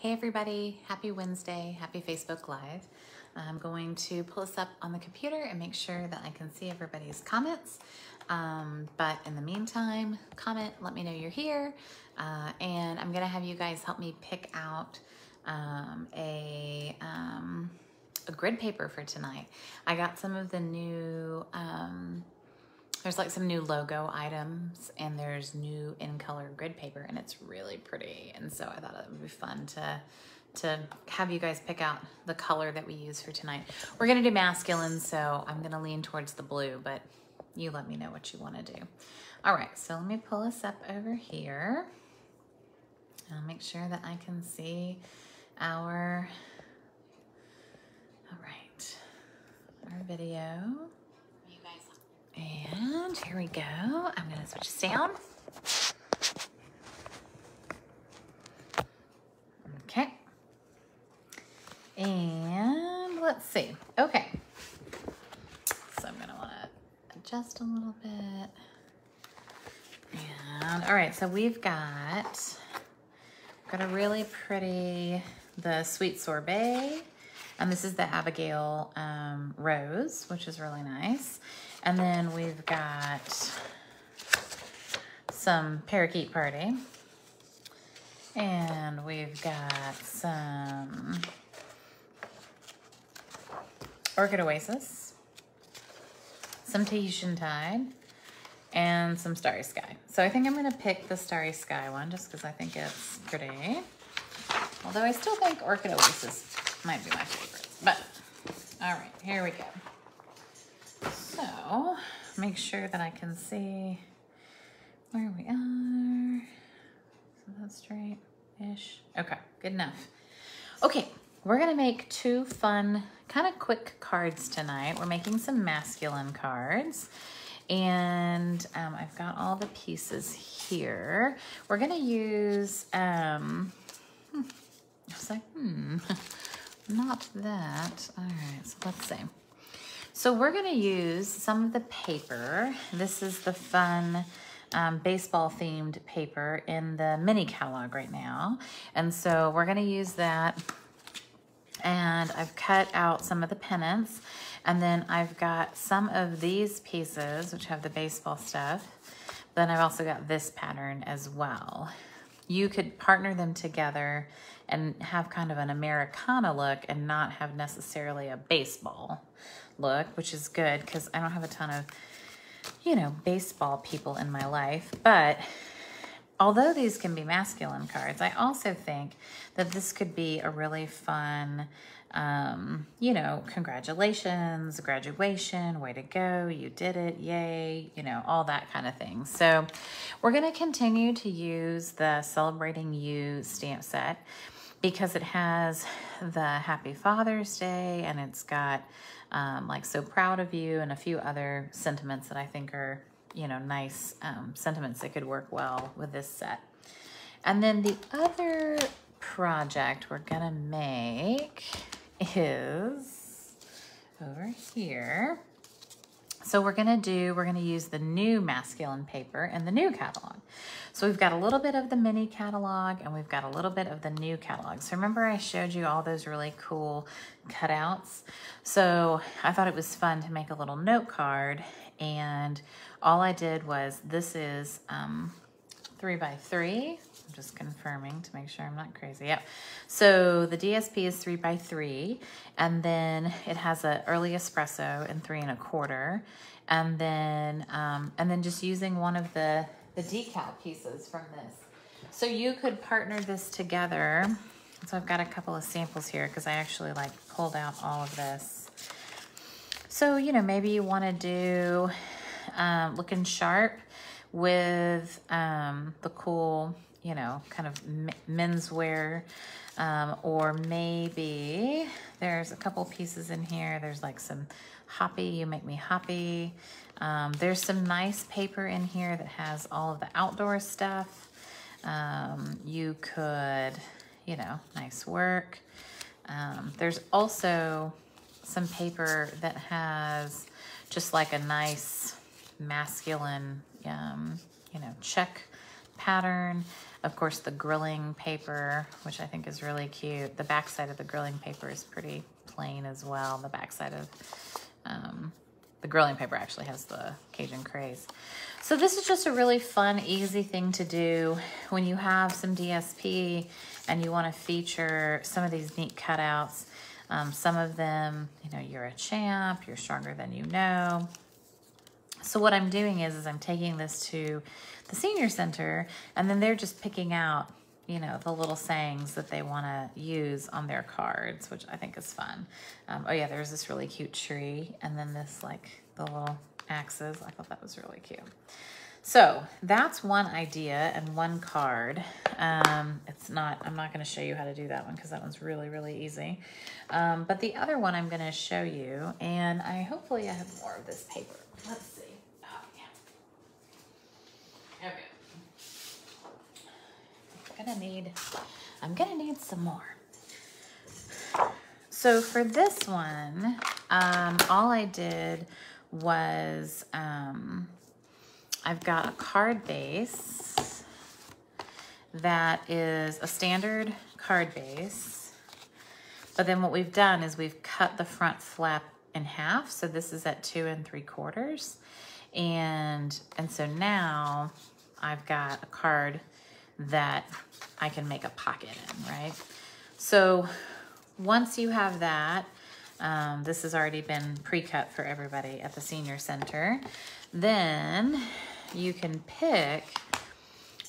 Hey everybody, happy Wednesday, happy Facebook Live. I'm going to pull this up on the computer and make sure that I can see everybody's comments. But in the meantime, comment, let me know you're here. And I'm gonna have you guys help me pick out a grid paper for tonight. I got some of the new, there's like some new logo items and there's new in color grid paper and it's really pretty. And so I thought it would be fun to have you guys pick out the color that we use for tonight. We're gonna do masculine, so I'm gonna lean towards the blue, but you let me know what you wanna do. All right, so let me pull this up over here. I'll make sure that I can see our video. And here we go. I'm gonna switch this down. Okay. And let's see. Okay. So I'm gonna wanna adjust a little bit. And all right, so we've got a really pretty, the Sweet Sorbet. And this is the Abigail Rose, which is really nice. And then we've got some Parakeet Party. And we've got some Orchid Oasis, some Tahitian Tide, and some Starry Sky. So I think I'm gonna pick the Starry Sky one just because I think it's pretty. Although I still think Orchid Oasis might be my favorite. But, all right, here we go. So, make sure that I can see where we are. So that's straight-ish. Okay, good enough. Okay, we're gonna make two fun, kind of quick cards tonight. We're making some masculine cards. And I've got all the pieces here. We're gonna use, I was like, not that. All right, so let's see. So we're gonna use some of the paper. This is the fun baseball themed paper in the mini catalog right now. And so we're gonna use that. And I've cut out some of the pennants. And then I've got some of these pieces, which have the baseball stuff. Then I've also got this pattern as well. You could partner them together and have kind of an Americana look and not have necessarily a baseball look, which is good because I don't have a ton of, you know, baseball people in my life. But although these can be masculine cards, I also think that this could be a really fun, you know, congratulations, graduation, way to go, you did it, yay, you know, all that kind of thing. So we're going to continue to use the Celebrating You stamp set because it has the Happy Father's Day and it's got like So Proud of You and a few other sentiments that I think are, you know, nice sentiments that could work well with this set. And then the other project we're gonna make is over here. So we're gonna use the new masculine paper in the new catalog. So we've got a little bit of the mini catalog and we've got a little bit of the new catalog. So remember I showed you all those really cool cutouts? So I thought it was fun to make a little note card, and all I did was, this is 3x3. I'm just confirming to make sure I'm not crazy. Yep. So the DSP is 3x3, and then it has an early espresso in 3 1/4, and then just using one of the decal pieces from this. So you could partner this together. So I've got a couple of samples here because I actually like pulled out all of this. So, you know, maybe you want to do looking sharp with the cool, you know, kind of menswear, or maybe there's a couple pieces in here. There's like some hoppy, you make me hoppy. There's some nice paper in here that has all of the outdoor stuff. You could, you know, nice work. There's also some paper that has just like a nice masculine, you know, check pattern, of course, the grilling paper, which I think is really cute. The back side of the grilling paper is pretty plain as well. The back side of the grilling paper actually has the Cajun Craze. So this is just a really fun, easy thing to do when you have some DSP and you want to feature some of these neat cutouts. Some of them, you know, you're a champ, you're stronger than you know. So what I'm doing is I'm taking this to the senior center, and then they're just picking out, you know, the little sayings that they want to use on their cards, which I think is fun. Oh yeah, there's this really cute tree, and then this, like, the little axes. I thought that was really cute. So that's one idea and one card. I'm not going to show you how to do that one because that one's really, really easy. But the other one I'm going to show you, and hopefully I have more of this paper. Let's see. Oh, yeah. Okay. I'm gonna need some more. So for this one, all I did was, I've got a card base that is a standard card base, but then what we've done is we've cut the front flap in half. So this is at 2 3/4. And so now I've got a card that I can make a pocket in, right? So once you have that, this has already been pre-cut for everybody at the senior center, then you can pick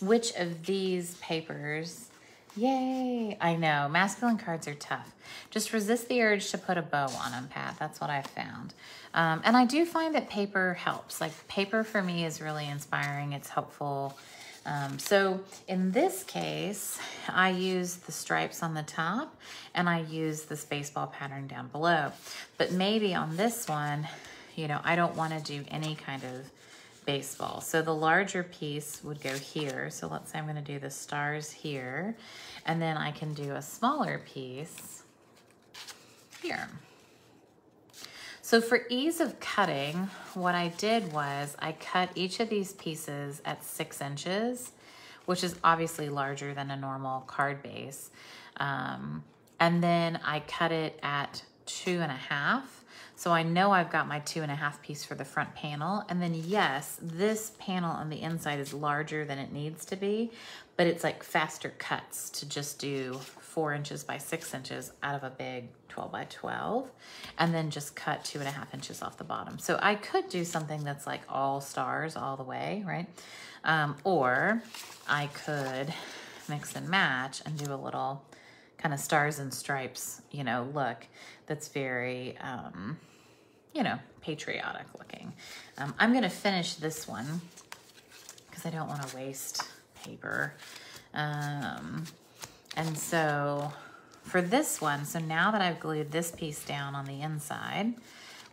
which of these papers. Yay! I know, masculine cards are tough. Just resist the urge to put a bow on them, Pat. That's what I've found. And I do find that paper helps. Like, paper for me is really inspiring. It's helpful. So in this case, I use the stripes on the top and I use this baseball pattern down below. But maybe on this one, you know, I don't want to do any kind of baseball. So the larger piece would go here. So let's say I'm going to do the stars here, and then I can do a smaller piece here. So for ease of cutting, what I did was I cut each of these pieces at 6 inches, which is obviously larger than a normal card base. And then I cut it at 2 1/2. So I know I've got my 2 1/2 piece for the front panel. And then yes, this panel on the inside is larger than it needs to be, but it's like faster cuts to just do 4 inches by 6 inches out of a big 12 by 12, and then just cut 2 1/2 inches off the bottom. So I could do something that's like all stars all the way, right? Or I could mix and match and do a little kind of stars and stripes, you know, look that's very, you know, patriotic looking. I'm gonna finish this one because I don't want to waste paper. And so for this one, so now that I've glued this piece down on the inside,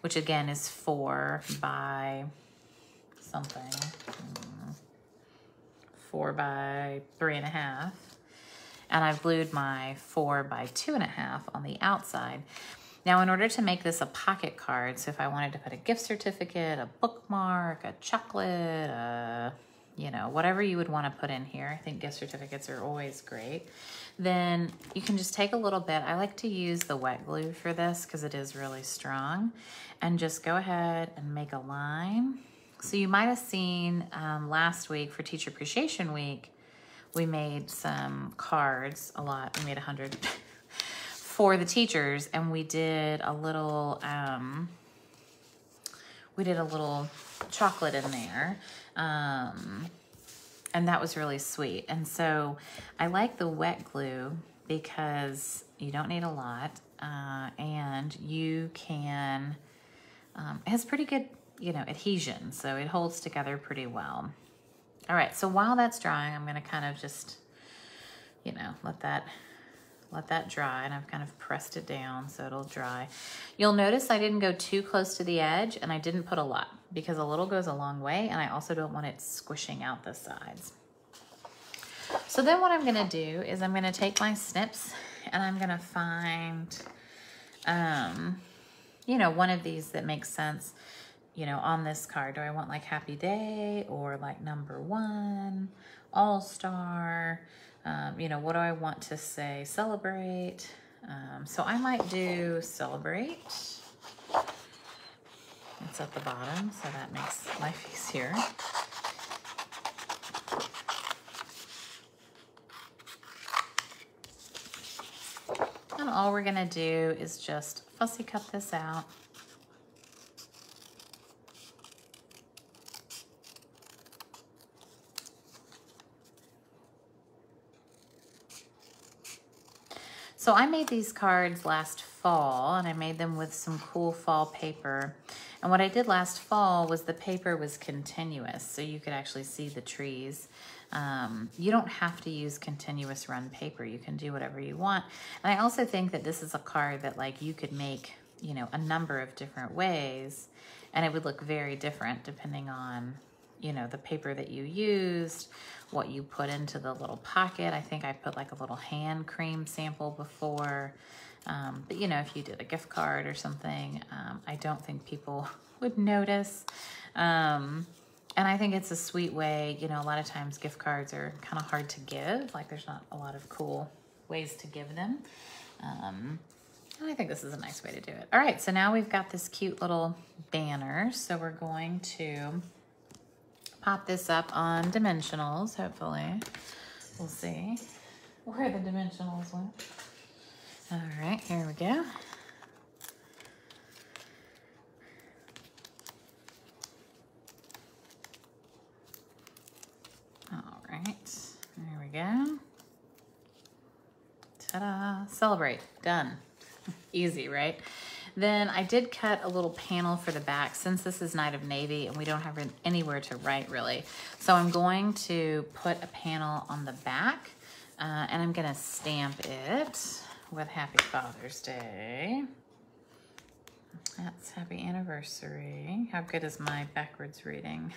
which again is 4 by something, 4 by 3 1/2, and I've glued my 4 by 2 1/2 on the outside. Now, in order to make this a pocket card, so if I wanted to put a gift certificate, a bookmark, a chocolate, you know, whatever you would want to put in here, I think gift certificates are always great, then you can just take a little bit. I like to use the wet glue for this because it is really strong, and just go ahead and make a line. So you might have seen last week for Teacher Appreciation Week, we made some cards, a lot, we made 100 for the teachers, and we did a little chocolate in there, and that was really sweet. And so I like the wet glue because you don't need a lot, and you can, it has pretty good, you know, adhesion, so it holds together pretty well. All right, so while that's drying, I'm gonna kind of just, you know, let that dry, and I've kind of pressed it down so it'll dry. You'll notice I didn't go too close to the edge, and I didn't put a lot because a little goes a long way, and I also don't want it squishing out the sides. So then what I'm gonna do is I'm gonna take my snips and I'm gonna find, you know, one of these that makes sense, you know, on this card. Do I want like Happy Day or like number 1 all-star, you know, what do I want to say? Celebrate. So I might do celebrate. It's at the bottom, so that makes life easier. And all we're gonna do is just fussy cut this out. So I made these cards last fall, and I made them with some cool fall paper. And what I did last fall was the paper was continuous, so you could actually see the trees. You don't have to use continuous run paper. You can do whatever you want. And I also think that this is a card that like you could make, you know, a number of different ways, and it would look very different depending on, you know, the paper that you used, what you put into the little pocket. I think I put like a little hand cream sample before. But you know, if you did a gift card or something, I don't think people would notice. And I think it's a sweet way, you know, a lot of times gift cards are kind of hard to give. Like there's not a lot of cool ways to give them. And I think this is a nice way to do it. All right, so now we've got this cute little banner. So we're going to pop this up on dimensionals, hopefully. We'll see where the dimensionals went. All right, here we go. All right, there we go. Ta-da, celebrate, done. Easy, right? Then I did cut a little panel for the back since this is Night of Navy and we don't have anywhere to write really. So I'm going to put a panel on the back and I'm gonna stamp it with Happy Father's Day. That's happy anniversary. How good is my backwards reading?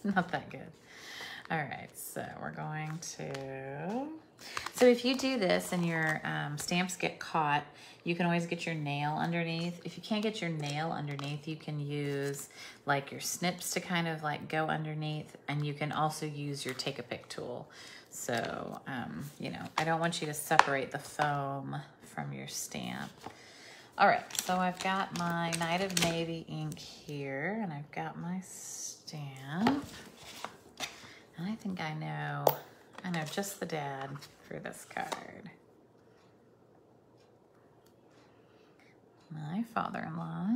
Not that good. All right, so we're going to, so if you do this and your stamps get caught, you can always get your nail underneath. If you can't get your nail underneath, you can use like your snips to kind of like go underneath, and you can also use your Take-A-Pick tool. So, you know, I don't want you to separate the foam from your stamp. All right, so I've got my Night of Navy ink here, and I've got my stamp. And I think I know just the dad for this card. My father-in-law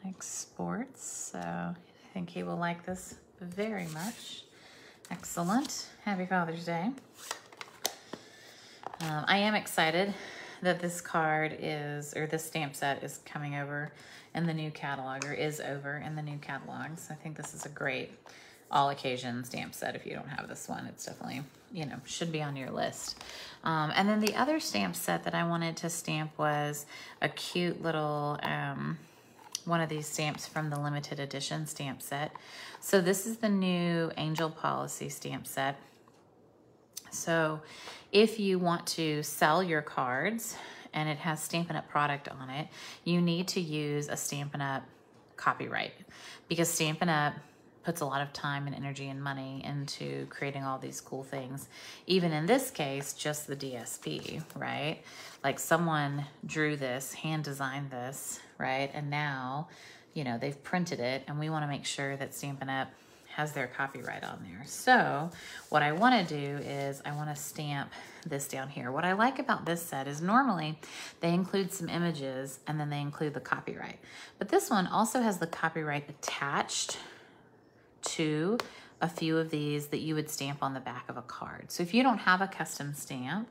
likes sports, so I think he will like this very much. Excellent. Happy Father's Day. I am excited that this card is, or this stamp set is coming over in the new catalog, or is over in the new catalog. So I think this is a great all occasion stamp set. If you don't have this one, it's definitely, you know, should be on your list. And then the other stamp set that I wanted to stamp was a cute little, one of these stamps from the limited edition stamp set. So this is the new Angel Policy stamp set. So if you want to sell your cards and it has Stampin' Up! Product on it, you need to use a Stampin' Up! Copyright, because Stampin' Up! Puts a lot of time and energy and money into creating all these cool things. Even in this case, just the DSP, right? Like someone drew this, hand designed this, right? And now, you know, they've printed it, and we want to make sure that Stampin' Up! Has their copyright on there. So what I want to do is I want to stamp this down here. What I like about this set is normally they include some images and then they include the copyright. But this one also has the copyright attached to a few of these that you would stamp on the back of a card. So if you don't have a custom stamp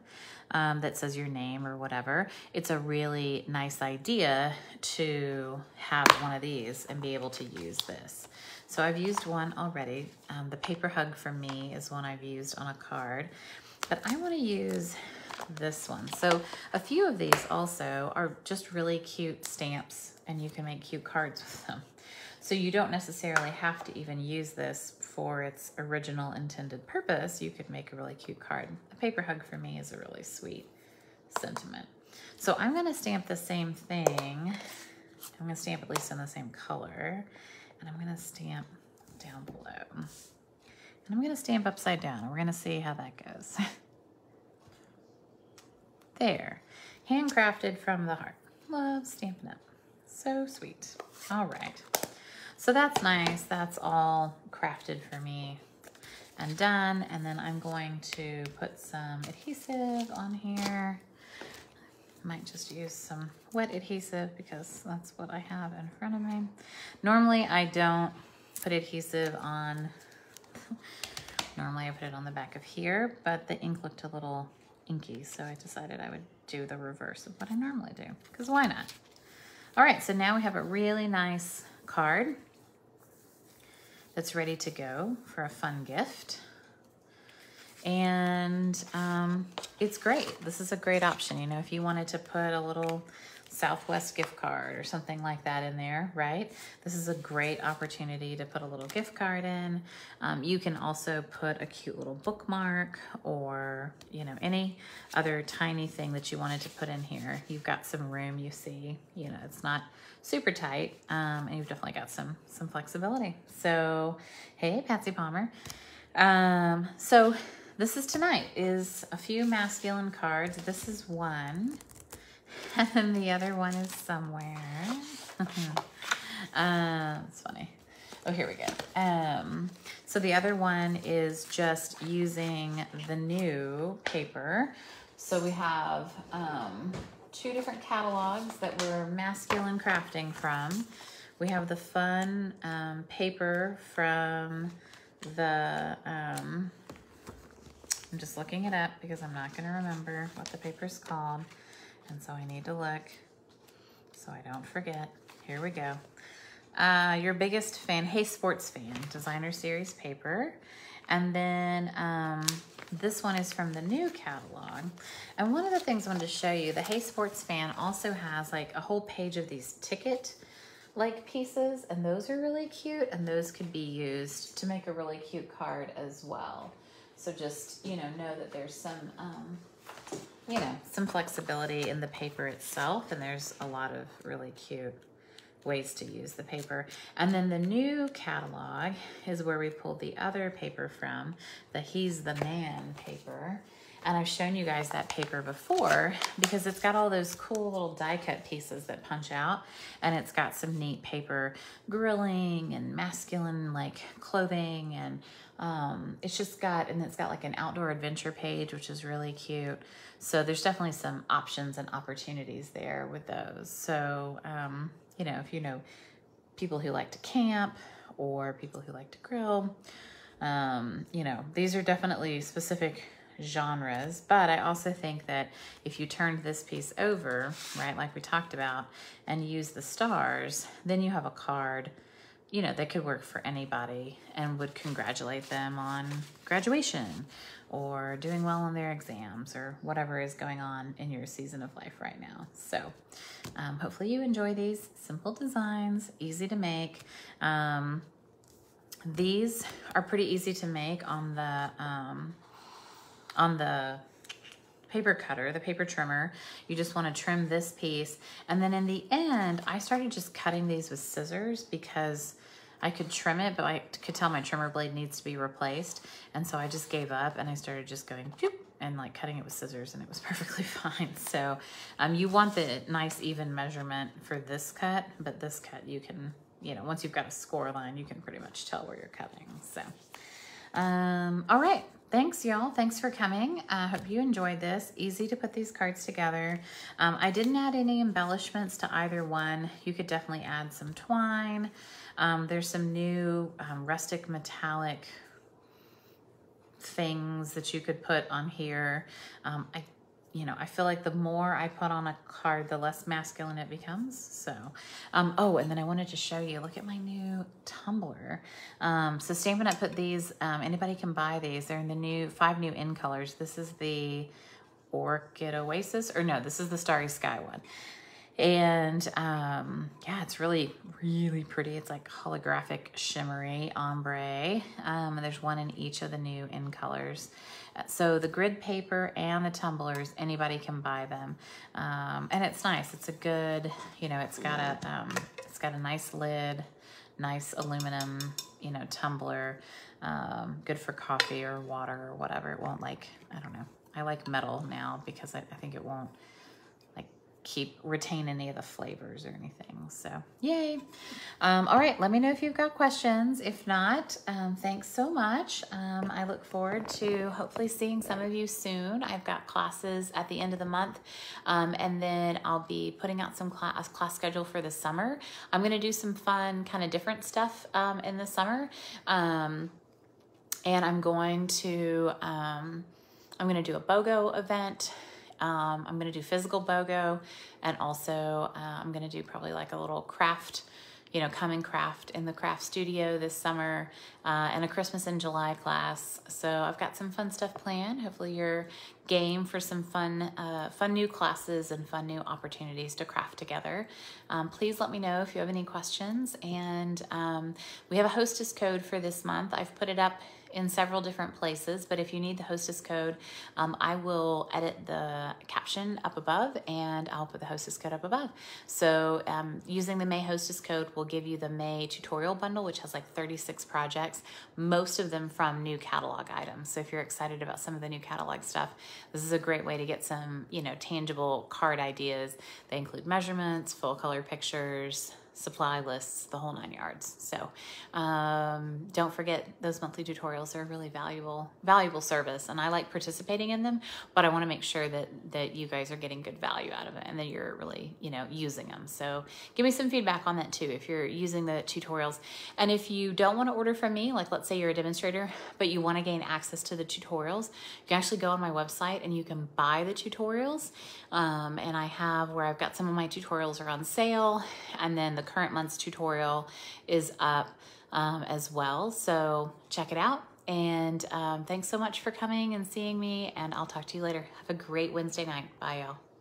that says your name or whatever, it's a really nice idea to have one of these and be able to use this. So I've used one already. The Paper Hug for Me is one I've used on a card, but I want to use this one. So a few of these also are just really cute stamps, and you can make cute cards with them. So you don't necessarily have to even use this for its original intended purpose. You could make a really cute card. A Paper Hug for Me is a really sweet sentiment. So I'm going to stamp the same thing. I'm going to stamp at least in the same color. And I'm going to stamp down below. And I'm gonna stamp upside down and we're gonna see how that goes. There, handcrafted from the heart. Love Stampin' Up. So sweet. All right, so that's nice. That's all crafted for me and done. And then I'm going to put some adhesive on here. Might just use some wet adhesive because that's what I have in front of me. Normally I don't put adhesive on, normally I put it on the back of here, but the ink looked a little inky, so I decided I would do the reverse of what I normally do, because why not? All right, so now we have a really nice card that's ready to go for a fun gift. And it's great. This is a great option. You know, if you wanted to put a little Southwest gift card or something like that in there, right? This is a great opportunity to put a little gift card in. You can also put a cute little bookmark or, you know, any other tiny thing that you wanted to put in here. You've got some room, you see, you know, it's not super tight, and you've definitely got some flexibility. So, hey, Patsy Palmer. So this is tonight is a few masculine cards. This is one, and then the other one is somewhere. It's funny. Oh, here we go. So the other one is just using the new paper. So we have two different catalogs that we're masculine crafting from. We have the fun paper from the, I'm just looking it up because I'm not going to remember what the paper's called. And so I need to look so I don't forget. Here we go. Your biggest fan, Hey Sports Fan, designer series paper. And then this one is from the new catalog. And one of the things I wanted to show you, the Hey Sports Fan also has like a whole page of these ticket like pieces, and those are really cute, and those could be used to make a really cute card as well. So just, you know that there's some, you know, some flexibility in the paper itself, and there's a lot of really cute ways to use the paper. And then the new catalog is where we pulled the other paper from, the He's the Man paper. And I've shown you guys that paper before because it's got all those cool little die cut pieces that punch out, and it's got some neat paper grilling and masculine like clothing, and it's just got, and it's got like an outdoor adventure page, which is really cute. So there's definitely some options and opportunities there with those. So, you know, if you know people who like to camp or people who like to grill, you know, these are definitely specific genres, but I also think that if you turned this piece over, right, like we talked about, and use the stars, then you have a card, you know, that could work for anybody and would congratulate them on graduation or doing well on their exams or whatever is going on in your season of life right now. So hopefully you enjoy these simple designs, easy to make. These are pretty easy to make on the paper cutter, the paper trimmer. You just want to trim this piece. And then in the end, I started just cutting these with scissors because I could trim it, but I could tell my trimmer blade needs to be replaced. And so I just gave up and I started just going and like cutting it with scissors, and it was perfectly fine. So you want the nice even measurement for this cut, but this cut you can, you know, once you've got a score line, you can pretty much tell where you're cutting. So, all right. Thanks, y'all. Thanks for coming. I hope you enjoyed this. Easy to put these cards together. I didn't add any embellishments to either one. You could definitely add some twine. There's some new rustic metallic things that you could put on here. I feel like the more I put on a card, the less masculine it becomes. So, oh, and then I wanted to show you, look at my new tumbler. So Stampin' Up! Put these, anybody can buy these. They're in the 5 new in colors. This is the Orchid Oasis, or no, this is the Starry Sky one. And yeah, it's really, really pretty. It's like holographic shimmery ombre. And there's one in each of the new in colors. So the grid paper and the tumblers, anybody can buy them. And it's nice. It's a good, you know, it's got a nice lid, nice aluminum, you know, tumbler. good for coffee or water or whatever. It won't like, I don't know. I like metal now because I think it won't like retain any of the flavors or anything. So yay. All right, let me know if you've got questions. If not, thanks so much. I look forward to hopefully seeing some of you soon. I've got classes at the end of the month, and then I'll be putting out some class schedule for the summer. I'm going to do some fun kind of different stuff in the summer, and I'm going to do a BOGO event. I'm going to do physical BOGO, and also I'm going to do probably like a little craft, come and craft in the craft studio this summer, and a Christmas in July class. So I've got some fun stuff planned. Hopefully you're game for some fun new classes and fun new opportunities to craft together. Please let me know if you have any questions. And we have a hostess code for this month. I've put it up in several different places, but if you need the hostess code, I will edit the caption up above and I'll put the hostess code up above. So using the May hostess code will give you the May tutorial bundle, which has like 36 projects, most of them from new catalog items. So if you're excited about some of the new catalog stuff, this is a great way to get some, tangible card ideas. They include measurements, full color pictures, supply lists, the whole 9 yards. So don't forget, those monthly tutorials are a really valuable service, and I like participating in them, but I want to make sure that you guys are getting good value out of it and that you're really using them. So give me some feedback on that too if you're using the tutorials. And if you don't want to order from me, like let's say you're a demonstrator but you want to gain access to the tutorials, you can actually go on my website and you can buy the tutorials, and I have where I've got some of my tutorials are on sale, and then the current month's tutorial is up as well. So check it out. And thanks so much for coming and seeing me, and I'll talk to you later. Have a great Wednesday night. Bye, y'all.